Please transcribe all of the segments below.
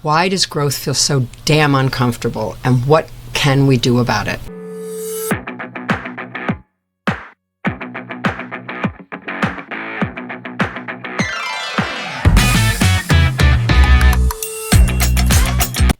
Why does growth feel so damn uncomfortable, and what can we do about it?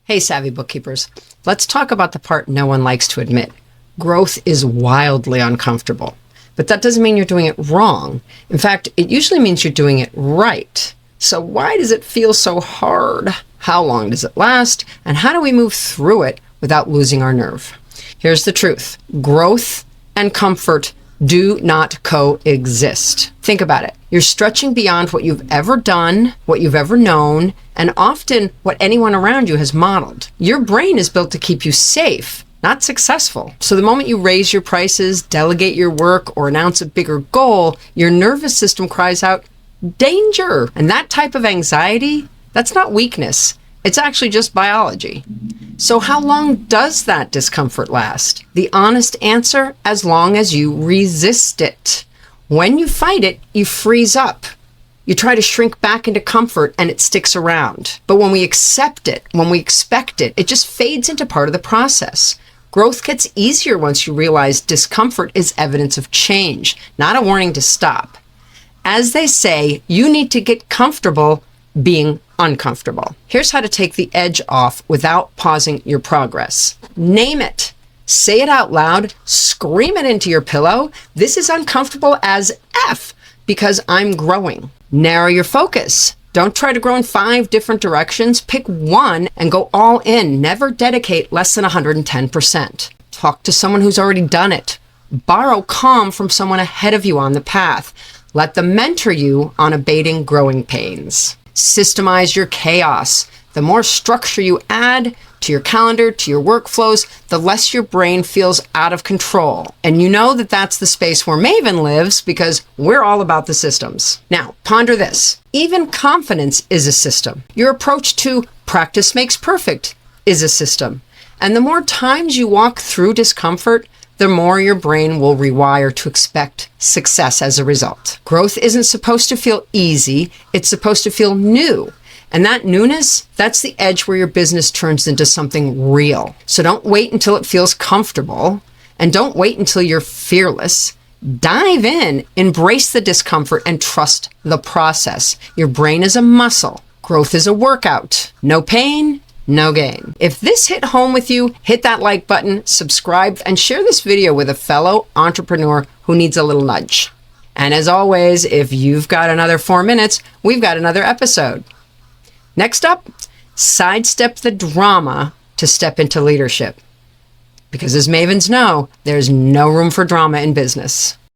Hey, savvy bookkeepers. Let's talk about the part no one likes to admit. Growth is wildly uncomfortable, but that doesn't mean you're doing it wrong. In fact, it usually means you're doing it right. So why does it feel so hard? How long does it last? And how do we move through it without losing our nerve? Here's the truth. Growth and comfort do not coexist. Think about it. You're stretching beyond what you've ever done, what you've ever known, and often what anyone around you has modeled. Your brain is built to keep you safe, not successful. So the moment you raise your prices, delegate your work, or announce a bigger goal, your nervous system cries out, danger. And that type of anxiety, that's not weakness. It's actually just biology. So how long does that discomfort last? The honest answer, as long as you resist it. When you fight it, you freeze up. You try to shrink back into comfort and it sticks around. But when we accept it, when we expect it, it just fades into part of the process. Growth gets easier once you realize discomfort is evidence of change, not a warning to stop. As they say, you need to get comfortable being uncomfortable. Here's how to take the edge off without pausing your progress. Name it. Say it out loud. Scream it into your pillow. This is uncomfortable as F because I'm growing. Narrow your focus. Don't try to grow in 5 different directions. Pick one and go all in. Never dedicate less than 110%. Talk to someone who's already done it. Borrow calm from someone ahead of you on the path. Let them mentor you on abating growing pains. Systemize your chaos. The more structure you add to your calendar, to your workflows, the less your brain feels out of control. And you know that that's the space where Maven lives because we're all about the systems. Now, ponder this. Even confidence is a system. Your approach to practice makes perfect is a system. And the more times you walk through discomfort, the more your brain will rewire to expect success as a result. Growth isn't supposed to feel easy. It's supposed to feel new. And that newness, that's the edge where your business turns into something real. So don't wait until it feels comfortable, and don't wait until you're fearless. Dive in, embrace the discomfort, and trust the process. Your brain is a muscle. Growth is a workout. No pain, no gain. If this hit home with you, hit that like button, subscribe, and share this video with a fellow entrepreneur who needs a little nudge. And as always, if you've got another 4 minutes, we've got another episode. Next up, sidestep the drama to step into leadership. Because as mavens know, there's no room for drama in business.